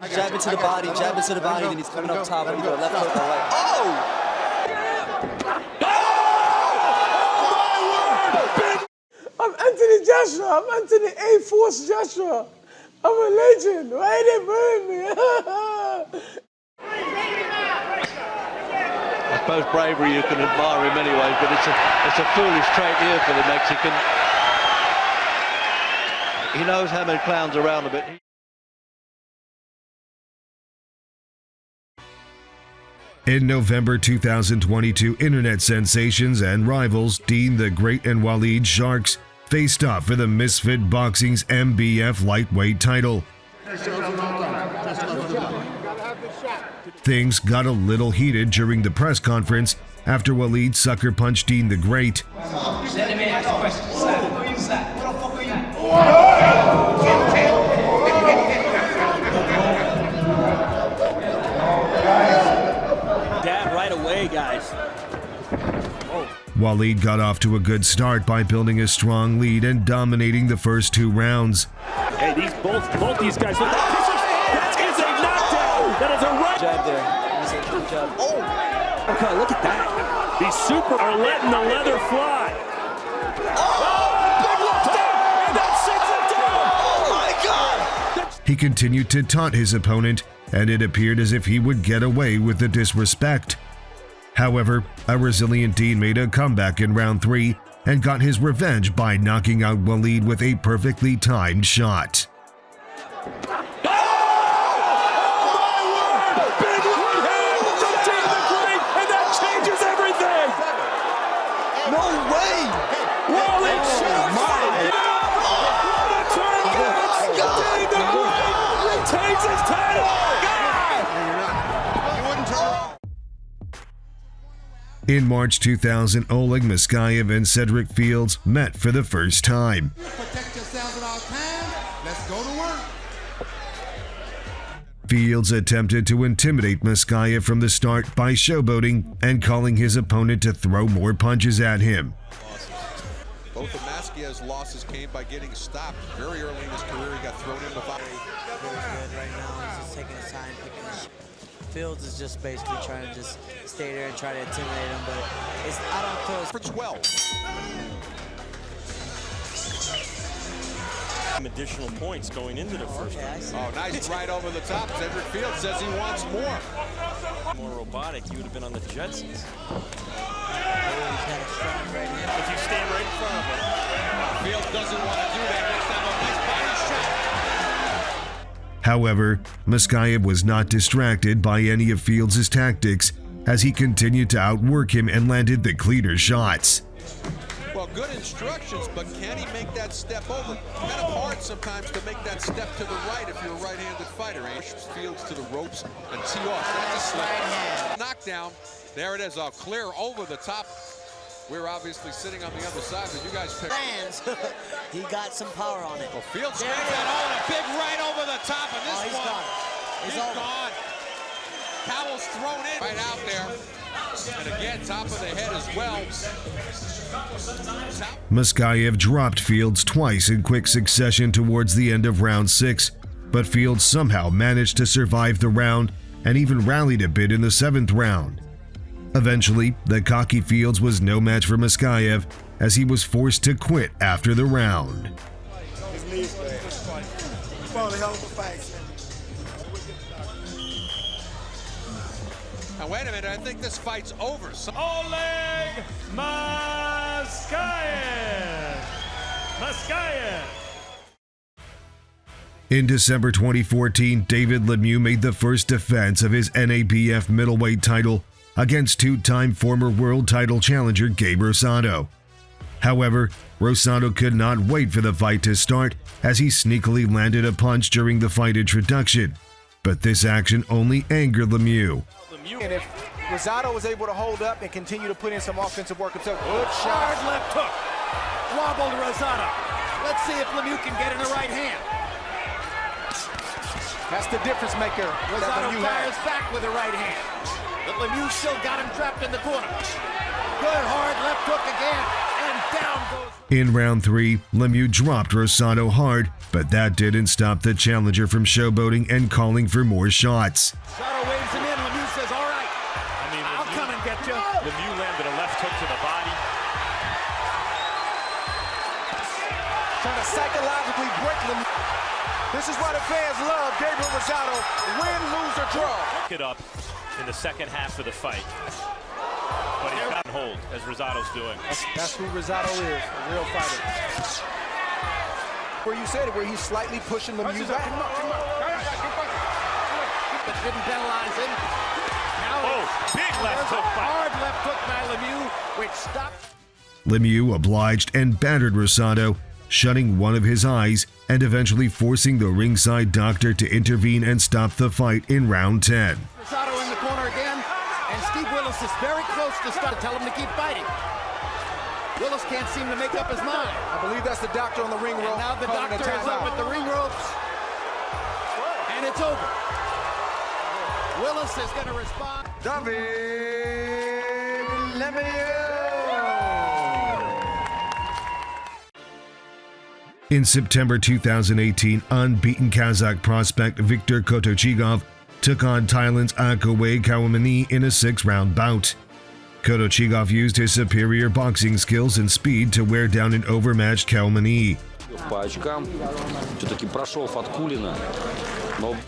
Jab into the body, then he's coming up top, and either left hook or right. Oh! I'm Anthony Joshua. I'm Anthony A-Force Joshua. I'm a legend. Why they burn me? I suppose bravery you can admire in many ways, but it's a foolish trait here for the Mexican. He knows how many clowns around a bit. In November 2022, internet sensations and rivals Dean the Great and Whyte Sharks faced off for the Misfit Boxing's MBF lightweight title. Things got a little heated during the press conference after Whyte sucker punched Dean the Great. Guys. Whyte got off to a good start by building a strong lead and dominating the first 2 rounds. Hey, both these guys. That is a knockdown. That is a right jab there. Jab. Oh! Okay, look at that. These super are letting the leather fly. Oh! My God! He continued to taunt his opponent, and it appeared as if he would get away with the disrespect. However, a resilient Dean made a comeback in round 3 and got his revenge by knocking out Whyte with a perfectly timed shot. In March 2000, Oleg Maskaev and Cedric Fields met for the first time. Protect yourselves at all times. Let's go to work. Fields attempted to intimidate Maskaev from the start by showboating and calling his opponent to throw more punches at him. Both of Maskaev's losses came by getting stopped. Very early in his career, he got thrown in the body. Good right now. He's just taking his time, picking his Fields is just basically trying to just stay there and try to intimidate him, but I don't feel it's for 12. Additional points going into the first round. Oh, nice right over the top. Cedric Fields says he wants more. More robotic, you would have been on the Jetsons. He's got a strong right hand. If you stand right in front of him. Fields doesn't want to do that. Next time, a nice body shot. However, Maskaev was not distracted by any of Fields' tactics as he continued to outwork him and landed the cleaner shots. Well, good instructions, but can he make that step over? Kind of hard sometimes to make that step to the right if you're a right-handed fighter. Fields to the ropes and tee off. That's a slip. Knockdown. There it is. Clear over the top. We're obviously sitting on the other side, but you guys pick. Hands. He got some power on it. Well, Fields straight that on a big right over the top, and this he's one, he's gone. Towel's thrown in right out there, and again, top of the head as well. Maskaev dropped Fields twice in quick succession towards the end of round 6, but Fields somehow managed to survive the round and even rallied a bit in the 7th round. Eventually, the cocky Fields was no match for Maskaev as he was forced to quit after the round. Now wait a minute, I think this fight's over. Oleg Maskaev! Maskaev! In December 2014, David Lemieux made the first defense of his NABF middleweight title against 2-time former world title challenger Gabe Rosado. However, Rosado could not wait for the fight to start as he sneakily landed a punch during the fight introduction. But this action only angered Lemieux. And if Rosado was able to hold up and continue to put in some offensive work himself, good shot. Hard left hook. Wobble to Rosado. Let's see if Lemieux can get in the right hand. That's the difference maker. Rosado fires back with the right hand. But Lemieux still got him trapped in the corner. Good hard left hook again, and down goes... In round 3, Lemieux dropped Rosado hard, but that didn't stop the challenger from showboating and calling for more shots. Rosado waves him in. Lemieux says, all right, I'll come and get you. Lemieux landed a left hook to the body. Trying to psychologically break Lemieux. This is why the fans love Gabriel Rosado. Win, lose, or draw. Pick it up in the second half of the fight. But he's got hold, as Rosado's doing. That's who Rosado is, a real fighter. Where you said it, where he's slightly pushing Lemieux back. But didn't penalize him. Now big left hook by hard left hook by Lemieux, which stopped. Lemieux obliged and battered Rosado, shutting one of his eyes and eventually forcing the ringside doctor to intervene and stop the fight in round 10. Rosado in the corner again, and Steve Willis is very close to start to tell him to keep fighting. Willis can't seem to make up his mind. I believe that's the doctor on the ring rope. And now the doctor is up at the ring ropes, and it's over. Willis is going to respond. David Lemieux. In September 2018, unbeaten Kazakh prospect Viktor Kotochigov took on Thailand's Kawamani in a 6-round bout. Kotochigov used his superior boxing skills and speed to wear down an overmatched Kawamani.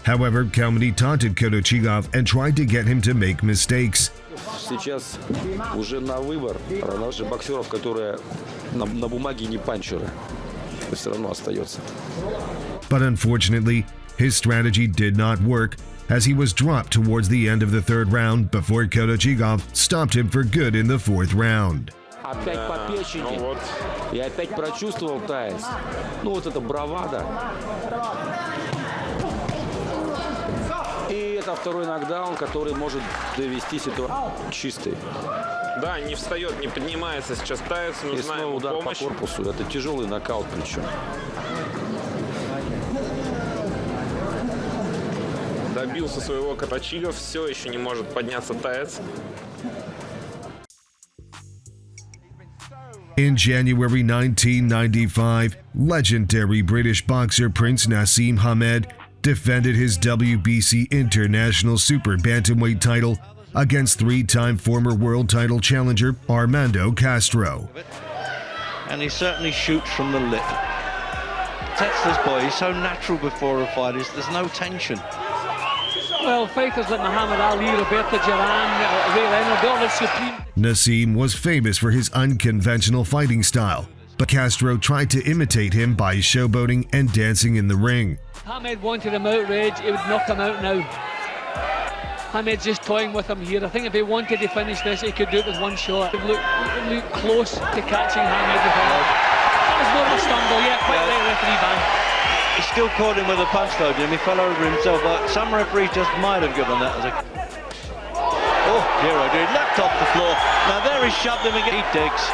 However, Kawamani taunted Kotochigov and tried to get him to make mistakes. Сейчас уже на выбор наших боксеров, которые на бумаге не панчеры. Все равно остается. But unfortunately, his strategy did not work, as he was dropped towards the end of the 3rd round before Kotochigov stopped him for good in the 4th round. Опять по печени. И опять прочувствовал Таис. Ну вот это бравада. И это второй нокдаун, который может довести ситуацию чистой. Да, не встает, не поднимается сейчас Таис, И снова удар по корпусу. Это тяжелый нокаут причем. Добился своего Коточигов, все еще не может подняться Таис. In January 1995, legendary British boxer Prince Naseem Hamed defended his WBC International Super Bantamweight title against 3-time former world title challenger Armando Castro. And he certainly shoots from the lip. That's this boy, he's so natural before a fight, there's no tension. Well, fighters like Muhammad Ali, Roberto Duran, Ray Leonard, all the supreme. Naseem was famous for his unconventional fighting style, but Castro tried to imitate him by showboating and dancing in the ring. Hamed wanted him outraged, he would knock him out now. Hamed's just toying with him here. I think if he wanted to finish this, he could do it with one shot. He looked close to catching Hamed with him. That was more of a stumble, yeah, quite right, referee ban. He still caught him with a punch though, Jim. He fell over himself, but some referees just might have given that as a... Oh, dear, oh dear, leapt off the floor. Now there he shoved him again. He digs.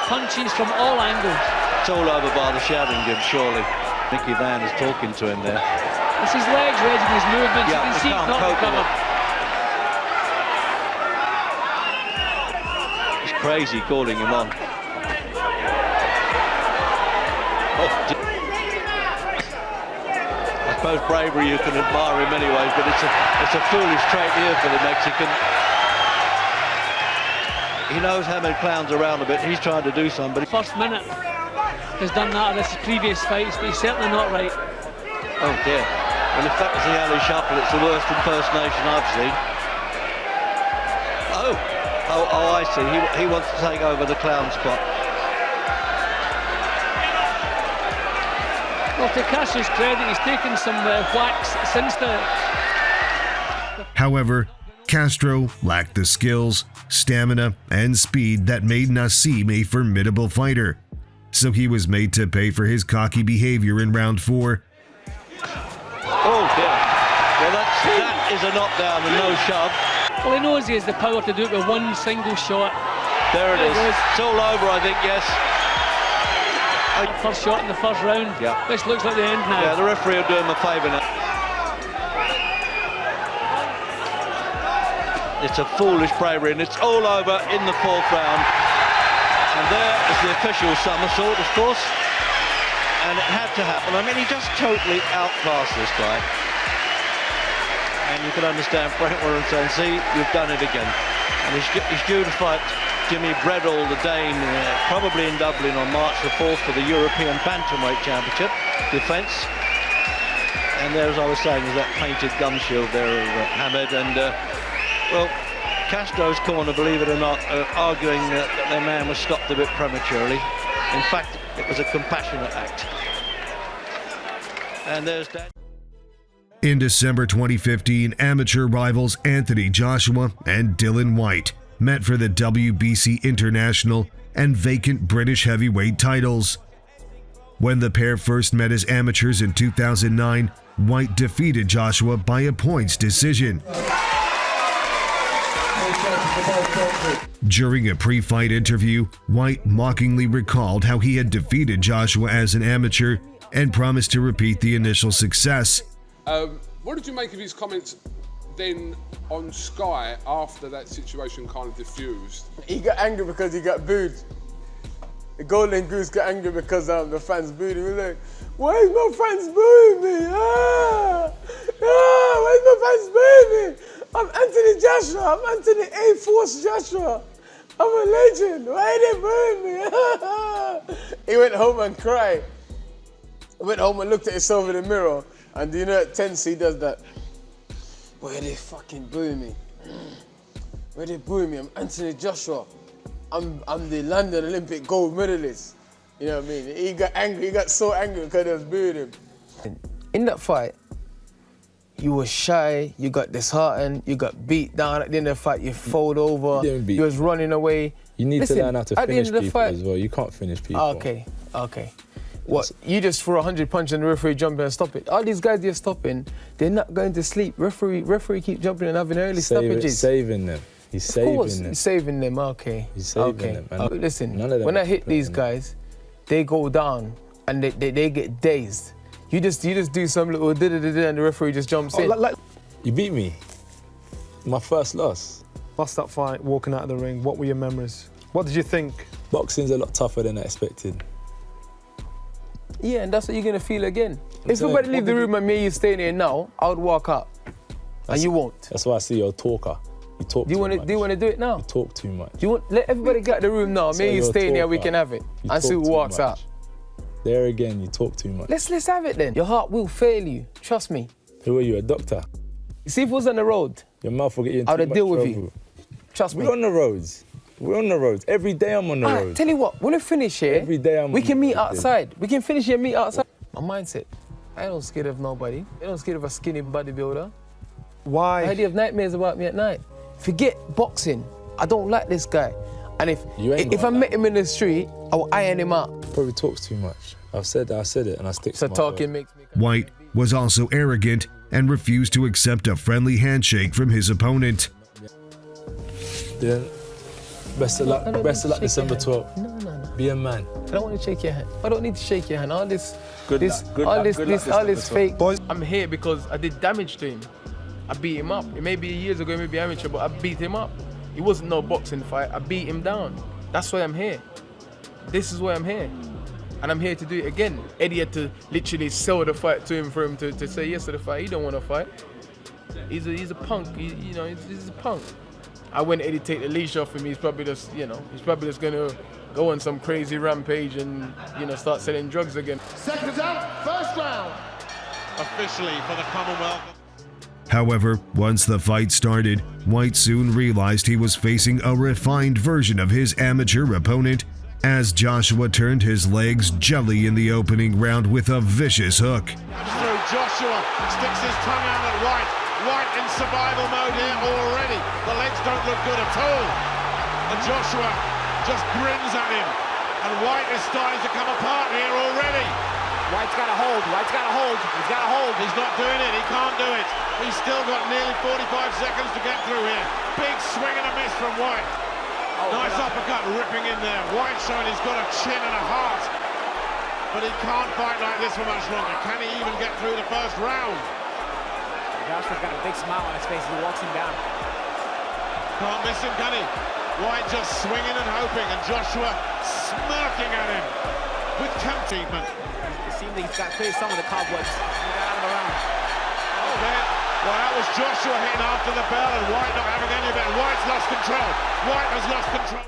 Punches from all angles. It's all over by the shouting, Jim, surely. Nicky Van is talking to him there. It's his legs, Reggie, his movements. Yeah, you can see can't it's not cope with recovered. It's crazy calling him on. Oh, I suppose bravery you can admire in many ways, but it's a foolish trait here for the Mexican. He knows Hamed clowns around a bit. He's trying to do something, but First minute has done that in his previous fights, but he's certainly not right. oh dear. Well, if that was the alley shuffle, it's the worst impersonation I've seen. Oh, I see. He wants to take over the clown spot. Well, to Castro's credit, he's taken some whacks since the... However, Castro lacked the skills, stamina, and speed that made Naseem a formidable fighter, so he was made to pay for his cocky behavior in round 4. Oh dear. Well, that is a knockdown and no shove. Well, he knows he has the power to do it with one single shot. There it is. It's all over, I think, yes. First shot in the first round. Yeah. This looks like the end now. Yeah, the referee will do him a favour now. It's a foolish bravery, and it's all over in the 4th round. And there is the official somersault, of course. And it had to happen. I mean, he just totally outclassed this guy. And you can understand Frank Warren saying, see, you've done it again. And he's due to fight Jimmy Bredall, the Dane, probably in Dublin on March the 4th for the European Bantamweight Championship defence. And there, as I was saying, is that painted gum shield there of Hamed. And, well, Castro's corner, believe it or not, arguing that their man was stopped a bit prematurely. In fact, it was a compassionate act. And there's that. In December 2015, amateur rivals Anthony Joshua and Dylan Whyte met for the WBC International and vacant British heavyweight titles. When the pair first met as amateurs in 2009, Whyte defeated Joshua by a points decision. During a pre-fight interview, Whyte mockingly recalled how he had defeated Joshua as an amateur and promised to repeat the initial success. What did you make of his comments then on Sky after that situation kind of diffused? He got angry because he got booed. The Golden Goose got angry because the fans booed him. He was like, why is my fans booing me? Why is my fans booing me? I'm Anthony Joshua. I'm Anthony A-Force Joshua. I'm a legend. Why are they booing me? He went home and cried. He went home and looked at himself in the mirror. And do you know at Tennessee he does that? Why are they fucking booing me? Why are they booing me? I'm Anthony Joshua. I'm the London Olympic gold medalist. You know what I mean? He got angry. He got so angry because they was booing him. In that fight, you were shy, you got disheartened, you got beat down. At the end of the fight, you fold over, you was running away. You need to learn how to finish people fight, as well. You can't finish people. Okay. What, you just throw 100 punches and the referee jump in and stop it? All these guys you're stopping, they're not going to sleep. Referee keep jumping and having early stoppages. Saving them. He's saving them. He's saving them, okay. He's saving them. Listen, when I hit these guys, they go down and they get dazed. You just do some little da-da-da-da and the referee just jumps in. You beat me. My first loss. Lost that fight, walking out of the ring, what were your memories? What did you think? Boxing's a lot tougher than I expected. Yeah, and that's what you're going to feel again. If somebody leave the room and me and you stay there now, I would walk out. And you won't. That's why I see you're a talker. You talk too much. Do you want to do it now? You talk too much. Let everybody get the room now. Me and you stay in there, we can have it. And see who walks out. There again, you talk too much. Let's have it then. Your heart will fail you. Trust me. Who are you, a doctor? See, if it was on the road, your mouth will get you into I would have deal with trouble. you. Trust me. We're on the roads. We're on the roads. Every day I'm on the roads. Tell you what, when we finish here, every day we can meet outside. We can finish here and meet outside. My mindset, I don't scared of nobody. I don't scared of a skinny bodybuilder. Why? I have nightmares about me at night. Forget boxing. I don't like this guy. And if I met him in the street, I will iron him out. Probably talks too much. I've said it and I stick to my talking makes me... Whyte was also arrogant and refused to accept a friendly handshake from his opponent. Yeah. Best of luck December 12th. No. Be a man. I don't want to shake your hand. I don't need to shake your hand. All this fake. Boys, I'm here because I did damage to him. I beat him up. It may be years ago, maybe amateur, but I beat him up. It wasn't no boxing fight. I beat him down. That's why I'm here. This is why I'm here. And I'm here to do it again. Eddie had to literally sell the fight to him for him to say yes to the fight. He don't want to fight. He's a punk. He's a punk. I when Eddie take the leash off him, he's probably just gonna go on some crazy rampage and start selling drugs again. Seconds out, first round. Officially for the Commonwealth. However, once the fight started, Whyte soon realized he was facing a refined version of his amateur opponent as Joshua turned his legs jelly in the opening round with a vicious hook. Through Joshua, sticks his tongue out at Whyte. Whyte in survival mode here already. The legs don't look good at all. And Joshua just grins at him. And Whyte is starting to come apart here already. Whyte's got a hold. He's got a hold. He's not doing it. He can't do it. He's still got nearly 45 seconds to get through here. Big swing and a miss from Whyte. Nice uppercut ripping in there. Whyte showing he's got a chin and a heart. But he can't fight like this for much longer. Can he even get through the first round? Joshua's got a big smile on his face as he walks him down. Can't miss him, can he? Whyte just swinging and hoping, and Joshua smirking at him with contentment. It seems like he's got cleared some of the cobwebs. He got out of the round. Oh, man. Well, that was Joshua hitting after the bell, and Whyte not having any of it. Whyte's lost control. Whyte has lost control.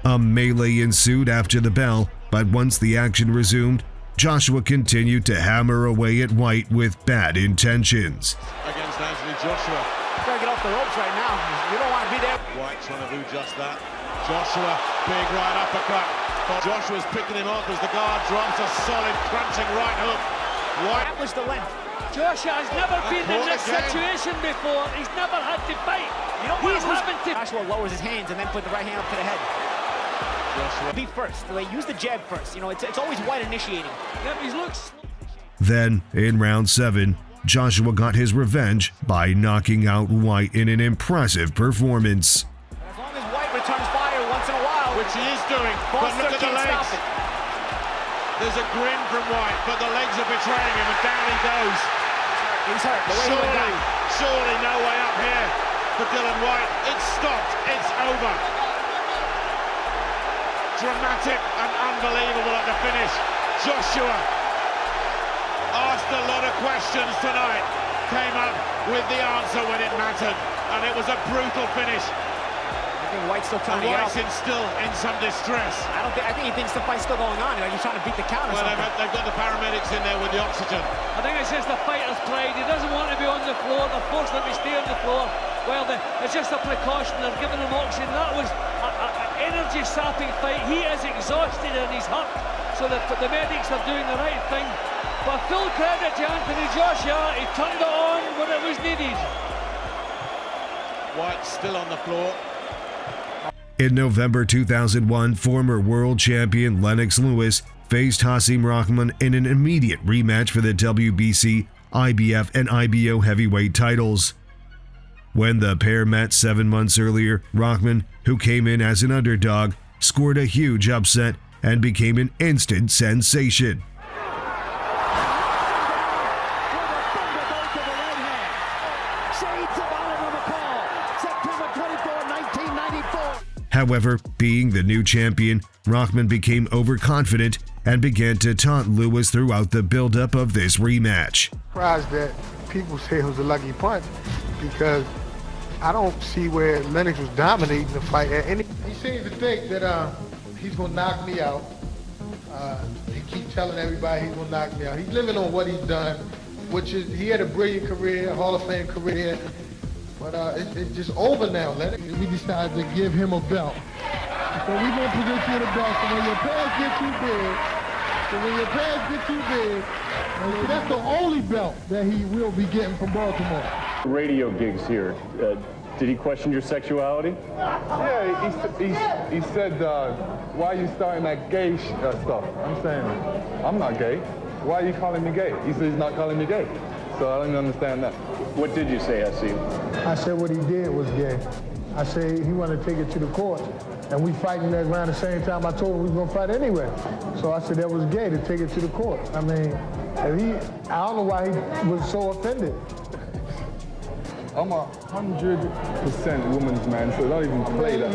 A melee ensued after the bell, but once the action resumed, Joshua continued to hammer away at Whyte with bad intentions. Against Anthony Joshua. Trying to get off the ropes right now. You don't want to be there. Whyte trying to do just that. Joshua, big right uppercut. Joshua's picking him off as the guard drops a solid crunching right hook. Whyte established the length. Joshua has never been in this situation before. He's never had to fight. He's having to. Joshua lowers his hands and then put the right hand up to the head. Joshua. Be first. Use the jab first. You know, it's always Whyte initiating. Yep, he looks. Then, in round 7, Joshua got his revenge by knocking out Whyte in an impressive performance. As long as Whyte returns fire once in a while, which he is doing, but look at the legs. There's a grin from Whyte, but the legs are betraying him, and down he goes. He's hurt. The way he went down. Surely no way up here for Dillian Whyte. It's stopped. It's over. Dramatic and unbelievable at the finish. Joshua asked a lot of questions tonight, came up with the answer when it mattered, and it was a brutal finish. I think Whyte's still trying to get up. Whyte's still in some distress. I think he thinks the fight's still going on. He's trying to beat the count or something. They've got the paramedics in there with the oxygen. I think it's just the fighter's pride. He doesn't want to be on the floor. They're forcing him to stay on the floor. Well, it's just a precaution. They're giving him oxygen. That was an energy-sapping fight. He is exhausted and he's hurt. So the medics are doing the right thing. But full credit to Anthony Joshua. He turned it on when it was needed. Whyte still on the floor. In November 2001, former world champion Lennox Lewis faced Hasim Rahman in an immediate rematch for the WBC, IBF, and IBO heavyweight titles. When the pair met 7 months earlier, Rahman, who came in as an underdog, scored a huge upset and became an instant sensation. However, being the new champion, Rahman became overconfident and began to taunt Lewis throughout the buildup of this rematch. Surprised that people say it was a lucky punch because I don't see where Lennox was dominating the fight at any. He seems to think that he's gonna knock me out. He keeps telling everybody he's gonna knock me out. He's living on what he's done, which is he had a brilliant career, a Hall of Fame career. But it's just over now, Lennox. We decided to give him a belt. So we're going to present you the belt. So when your pants get too big, that's the only belt that he will be getting from Baltimore. Radio gigs here. Did he question your sexuality? Yeah, he said, why are you starting that gay stuff? I'm saying, I'm not gay. Why are you calling me gay? He said he's not calling me gay. So I don't understand that. What did you say, Hasim? I said what he did was gay. I said he wanted to take it to the court. And we fighting around the same time I told him we was gonna fight anyway. So I said that was gay to take it to the court. I mean, I don't know why he was so offended. I'm 100% woman's man, so don't even play that.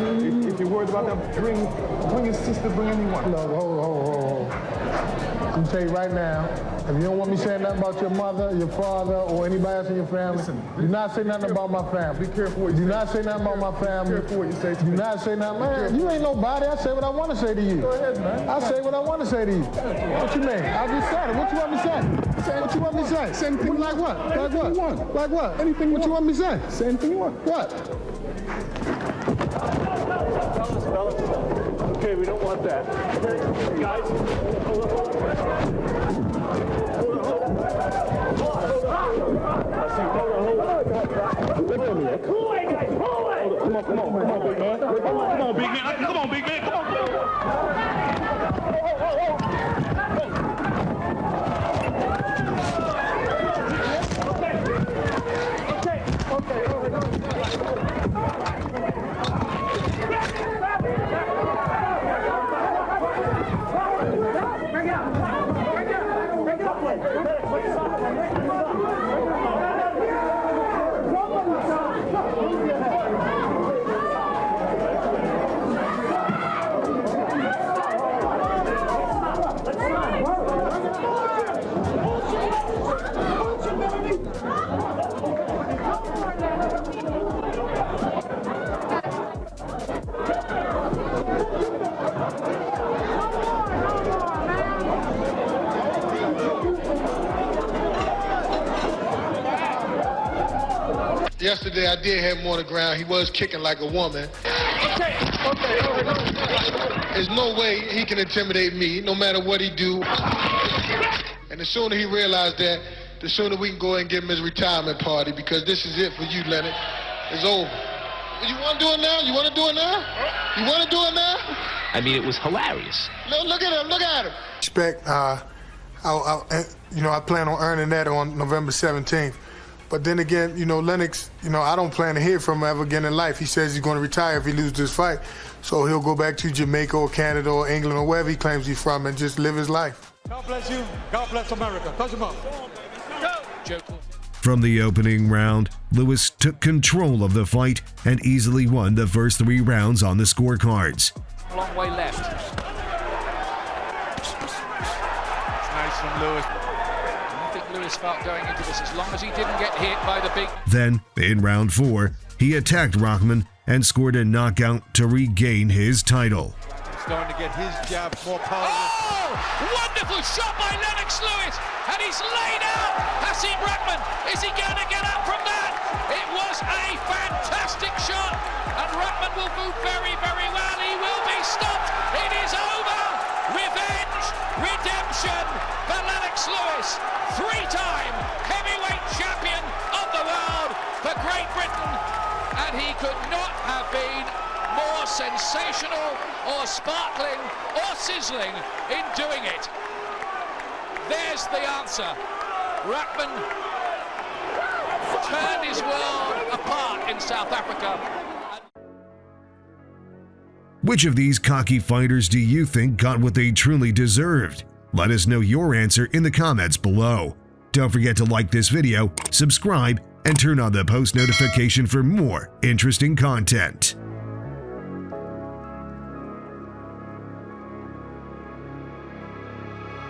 If you're worried about that, bring your sister, bring anyone. No, hold. I'm gonna tell you right now, if you don't want me saying nothing about your mother, your father, or anybody else in your family, do not say nothing about my family. Be careful what you say. Do not say nothing about my family. Be careful what you say to me. Do not say nothing. Man, you ain't nobody. I say what I want to say to you. Go ahead, man. I say what I want to say to you. What you mean? I just said it. What you want me to say? What you want me to say? Say anything like what? Like what? You want. Like what? Anything what you want me to say? Say anything you want. What? Okay, we don't want that. Guys, look at me. Pull it, guys, pull it! Come on, big man. Come on, big man. Come on, big man. Come on. Yesterday I did have him on the ground. He was kicking like a woman. Okay. There's no way he can intimidate me, no matter what he do. And the sooner he realized that, the sooner we can go and give him his retirement party, because this is it for you, Leonard. It's over. You want to do it now? You want to do it now? You want to do it now? I mean, it was hilarious. Look at him. Look at him. Respect. I plan on earning that on November 17th. But then again, Lennox, I don't plan to hear from him ever again in life. He says he's going to retire if he loses this fight. So he'll go back to Jamaica or Canada or England or wherever he claims he's from and just live his life. God bless you. God bless America. Touch him up. From the opening round, Lewis took control of the fight and easily won the first 3 rounds on the scorecards. A long way left. It's nice from Lewis. I think Lewis felt going into this, as long as he didn't get hit by the big... Then, in round 4, he attacked Rahman and scored a knockout to regain his title. Starting to get his jab more powerful. Oh! Wonderful shot by Lennox Lewis, and he's laid out Hasim Rahman. Is he going to get up from that? It was a fantastic shot, and Rahman will move very, very well. He will be stopped. It is over. Revenge, redemption for Lennox Lewis, 3-time heavyweight champion of the world for Great Britain, and he could not have been more sensational or sparkling or sizzling in doing it. There's the answer. Rahman turned his world apart in South Africa. Which of these cocky fighters do you think got what they truly deserved? Let us know your answer in the comments below. Don't forget to like this video, subscribe, and turn on the post notification for more interesting content.